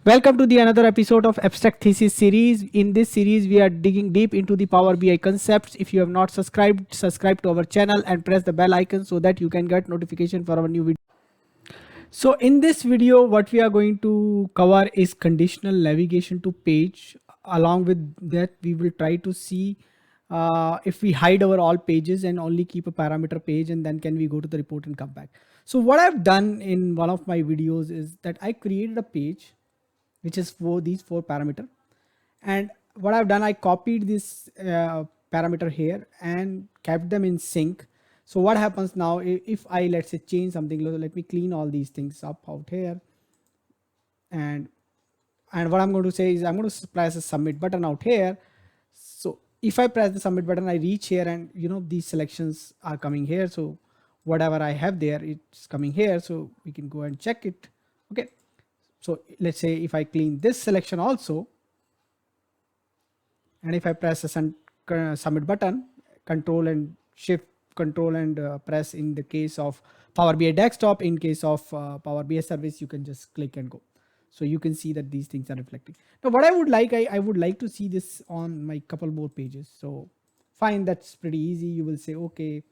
Welcome to the another episode of Abstract Thesis series. In this series, we are digging deep into the Power BI concepts. If you have not subscribed, subscribe to our channel and press the bell icon so that you can get notification for our new video. So in this video, what we are going to cover is conditional navigation to page. Along with that, we will try to see if we hide our all pages and only keep a parameter page, and then can we go to the report and come back. So what I've done in one of my videos is that I created a page which is for these four parameter, and what I've done, I copied this parameter here and kept them in sync. So what happens now, if I, let's say, change something, let me clean all these things up out here, and what I'm going to say is I'm going to press a submit button out here. So if I press the submit button, I reach here, and these selections are coming here. So whatever I have there, it's coming here, so we can go and check it. Okay, so let's say if I clean this selection also, and if I press a submit button, control and shift, control and press in the case of Power BI desktop, in case of Power BI service, you can just click and go. So you can see that these things are reflecting. Now what I would like, I would like to see this on my couple more pages. So fine, that's pretty easy. You will say, okay,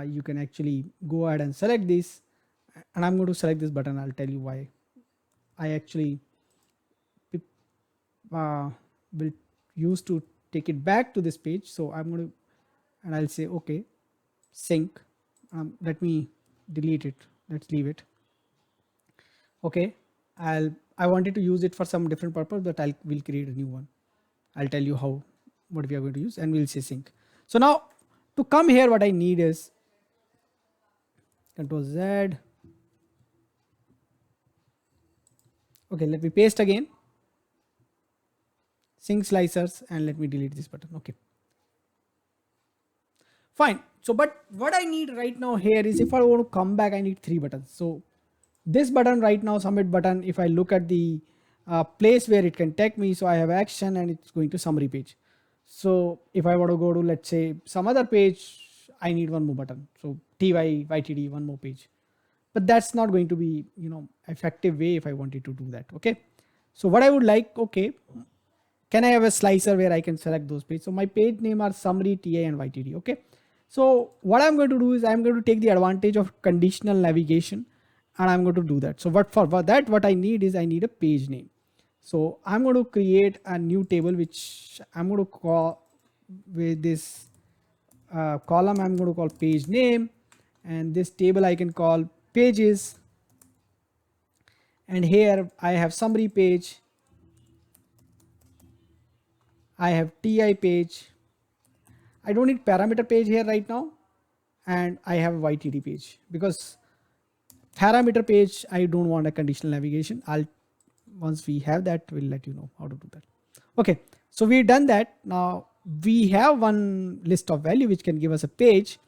you can actually go ahead and select this, and I'm going to select this button. I'll tell you why. I actually will use to take it back to this page. So I'm going to, and I'll say, okay, sync. Let me delete it. Let's leave it. Okay. I wanted to use it for some different purpose, but will create a new one. I'll tell you what we are going to use, and we'll say sync. So now to come here, what I need is Control Z. Okay, let me paste again. Sync slicers, and let me delete this button. Okay. Fine. So, but what I need right now here is, if I want to come back, I need three buttons. So this button right now, submit button, if I look at the place where it can take me, so I have action and it's going to summary page. So if I want to go to, let's say, some other page, I need one more button. So YTD, one more page. But that's not going to be, effective way if I wanted to do that. Okay. So what I would like, okay, can I have a slicer where I can select those pages? So my page name are summary, TI and YTD. Okay. So what I'm going to do is I'm going to take the advantage of conditional navigation, and I'm going to do that. So for that, what I need is I need a page name. So I'm going to create a new table, which I'm going to call with this column, I'm going to call page name, and this table I can call pages. And here I have summary page, I have TI page. I don't need parameter page here right now, and I have a YTD page, because parameter page I don't want a conditional navigation. Once we have that, we'll let you know how to do that. Okay, so we've done that. Now we have one list of value which can give us a page.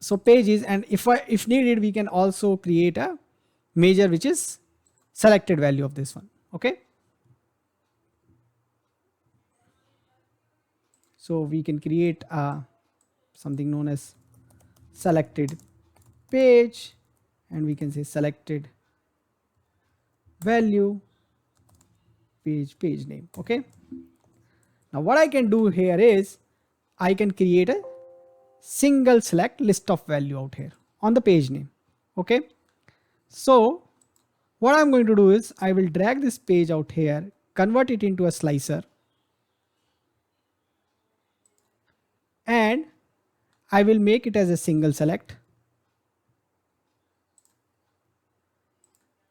So pages, and if needed, we can also create a measure which is selected value of this one. Okay, so we can create something known as selected page, and we can say selected value page name. Okay, now what I can do here is I can create a single select list of value out here on the page name. Okay, so what I'm going to do is I will drag this page out here, convert it into a slicer, and I will make it as a single select.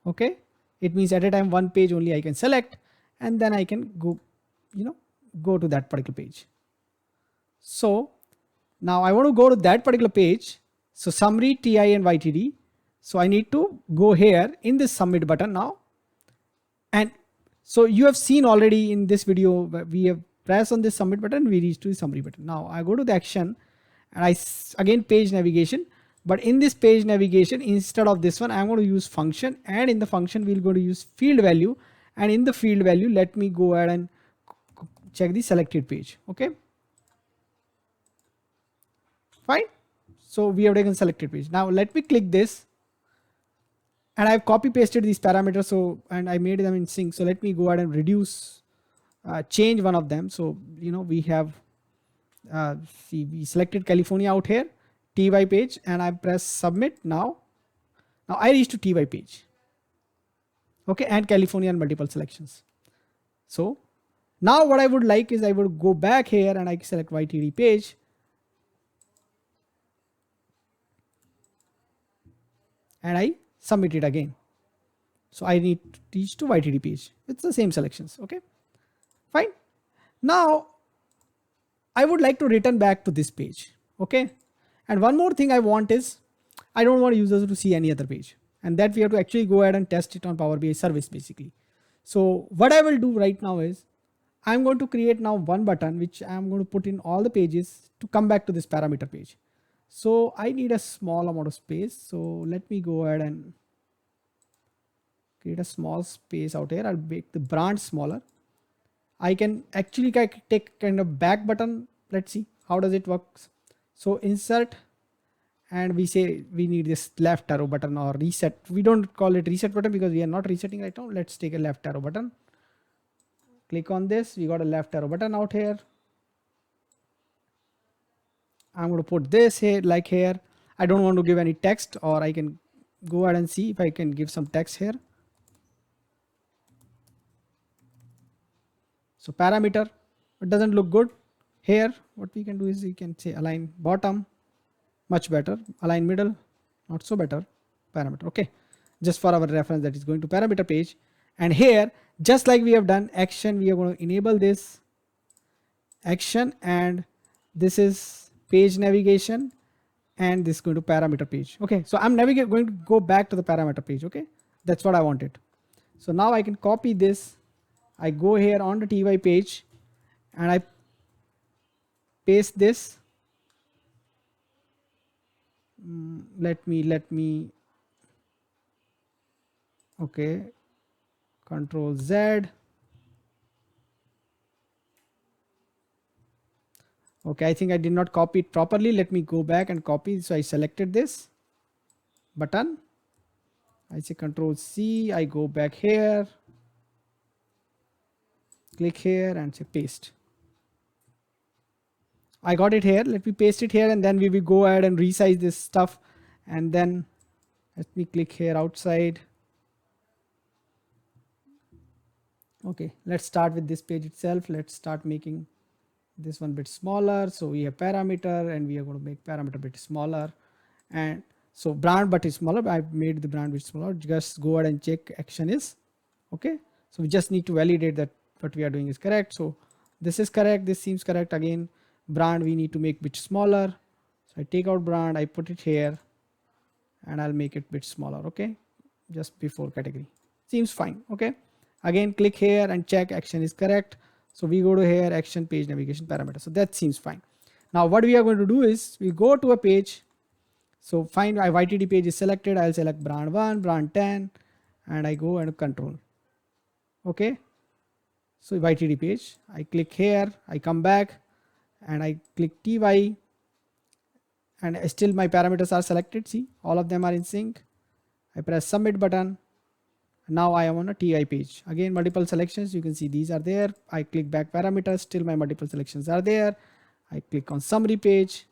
Okay, it means at a time one page only I can select, and then I can go to that particular page. So now I want to go to that particular page. So summary, TI and YTD. So I need to go here in this submit button now. And so you have seen already in this video, we have pressed on this submit button, we reach to the summary button. Now I go to the action, and again page navigation, but in this page navigation, instead of this one, I'm going to use function, and in the function we'll go to use field value, and in the field value, let me go ahead and check the selected page. Okay, fine. So we have taken selected page. Now let me click this, and I've copy pasted these parameters. So, and I made them in sync. So let me go ahead and reduce, change one of them. So, we have, see, we selected California out here, TY page, and I press submit. Now I reach to TY page. Okay, and California and multiple selections. So now what I would like is I would go back here and I select YTD page. And I submit it again. So I need to reach to YTD page. It's the same selections. Okay, fine. Now I would like to return back to this page. Okay, and one more thing I want is I don't want users to see any other page, and that we have to actually go ahead and test it on Power BI service basically. So what I will do right now is I'm going to create now one button which I'm going to put in all the pages to come back to this parameter page. So I need a small amount of space. So let me go ahead and create a small space out here. I'll make the branch smaller. I can actually take kind of back button. Let's see how does it work. So insert, and we say we need this left arrow button or reset. We don't call it reset button because we are not resetting right now. Let's take a left arrow button. Click on this. We got a left arrow button out here. I'm going to put this here, like here. I don't want to give any text, or I can go ahead and see if I can give some text here. So parameter, it doesn't look good here. What we can do is we can say align bottom, much better. Align middle, not so better. Parameter, okay. Just for our reference, that is going to parameter page. And here, just like we have done action, we are going to enable this action, and this is page navigation, and this is going to parameter page. Okay, so I'm going to go back to the parameter page. Okay, that's what I wanted. So now I can copy this. I go here on the TY page and I paste this. Let me, okay, Control Z. Okay, I think I did not copy it properly. Let me go back and copy. So I selected this button. I say Control C. I go back here, click here and say paste. I got it here. Let me paste it here, and then we will go ahead and resize this stuff. And then let me click here outside. Okay, let's start with this page itself. Let's start making this one bit smaller. So we have parameter, and we are going to make parameter bit smaller. And so brand but is smaller. I've made the brand bit smaller. Just go ahead and check action is okay. So we just need to validate that what we are doing is correct. So this is correct. This seems correct. Again, brand we need to make bit smaller. So I take out brand, I put it here, and I'll make it bit smaller. Okay, just before category. Seems fine. Okay, again click here and check action is correct. So we go to here, action, page navigation, parameter. So that seems fine. Now what we are going to do is we go to a page. So find my YTD page is selected. I'll select brand 1, brand 10, and I go and control. Okay, so YTD page, I click here, I come back and I click TY, and still my parameters are selected. See, all of them are in sync. I press submit button. Now I am on a TI page. Again, multiple selections. You can see these are there. I click back parameters. Still my multiple selections are there. I click on summary page.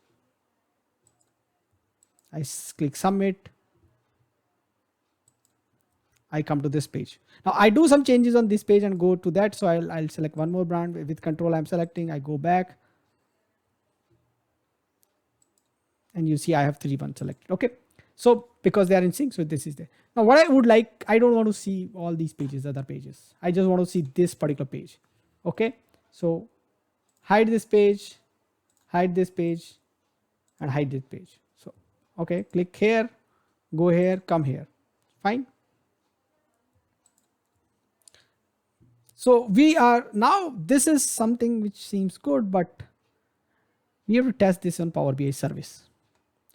I click submit. I come to this page. Now I do some changes on this page and go to that. So I'll select one more brand with control. I'm selecting. I go back. And you see I have 3 ones selected. Okay. So because they are in sync, so this is there. Now what I would like, I don't want to see all these pages, other pages. I just want to see this particular page. Okay. So hide this page, and hide this page. So, okay, click here, go here, come here. Fine. So we are now, this is something which seems good, but we have to test this on Power BI service.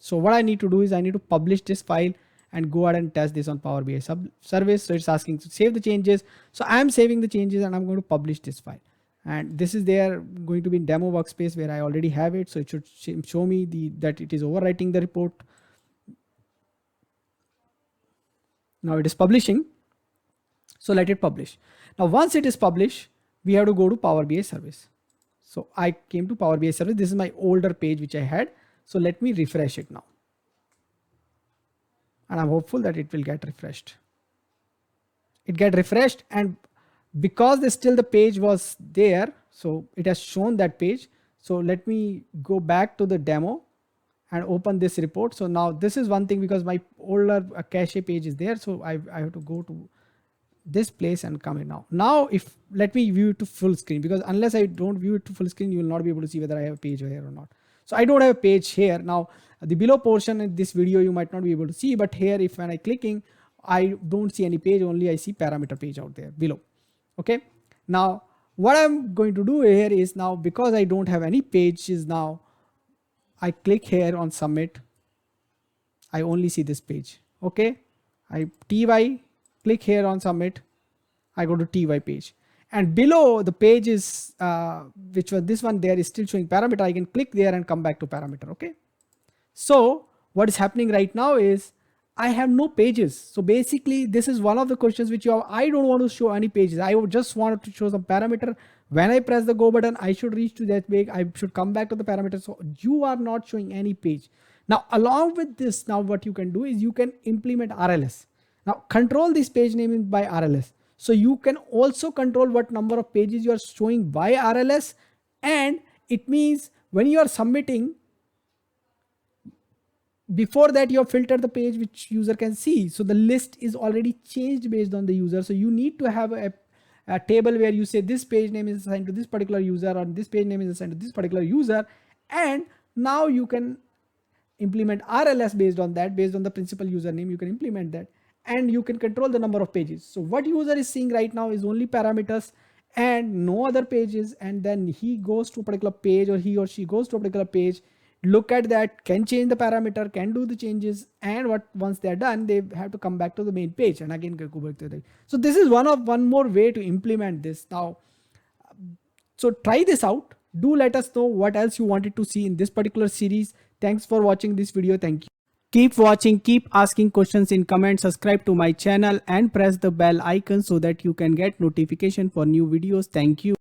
So what I need to do is I need to publish this file and go ahead and test this on Power BI service. So it's asking to save the changes. So I'm saving the changes and I'm going to publish this file. And this is there going to be in demo workspace where I already have it. So it should show me that it is overwriting the report. Now it is publishing. So let it publish. Now once it is published, we have to go to Power BI service. So I came to Power BI service. This is my older page which I had. So let me refresh it now. And I'm hopeful that it will get refreshed. It get refreshed, and because still the page was there, so it has shown that page. So let me go back to the demo and open this report. So now this is one thing, because my older cache page is there. So I have to go to this place and come in now. Now if let me view it to full screen, because unless I don't view it to full screen, you will not be able to see whether I have a page here or not. So I don't have a page here. Now the below portion in this video you might not be able to see, but here if when I clicking, I don't see any page, only I see parameter page out there below. Okay. Now what I'm going to do here is, now because I don't have any pages, now I click here on submit. I only see this page. Okay. I TY, click here on submit. I go to TY page, and below the page is which was this one, there is still showing parameter. I can click there and come back to parameter. Okay. So what is happening right now is I have no pages. So basically this is one of the questions which you have. I don't want to show any pages. I would just want to show some parameter. When I press the go button, I should reach to that page. I should come back to the parameter. So you are not showing any page. Now along with this, now what you can do is you can implement RLS. Now control this page name by RLS. So you can also control what number of pages you are showing by RLS. And it means when you are submitting, before that you have filtered the page which user can see. So the list is already changed based on the user. So you need to have a table where you say this page name is assigned to this particular user, or this page name is assigned to this particular user. And now you can implement RLS based on that, based on the principal username. You can implement that, and you can control the number of pages. So what user is seeing right now is only parameters and no other pages. And then he goes to a particular page, or he or she goes to a particular page, look at that, can change the parameter, can do the changes, and once they're done, they have to come back to the main page and again go back to the. So this is one more way to implement this. Now, so try this out. Do let us know what else you wanted to see in this particular series. Thanks for watching this video. Thank you. Keep watching, keep asking questions in comments, subscribe to my channel and press the bell icon so that you can get notification for new videos. Thank you.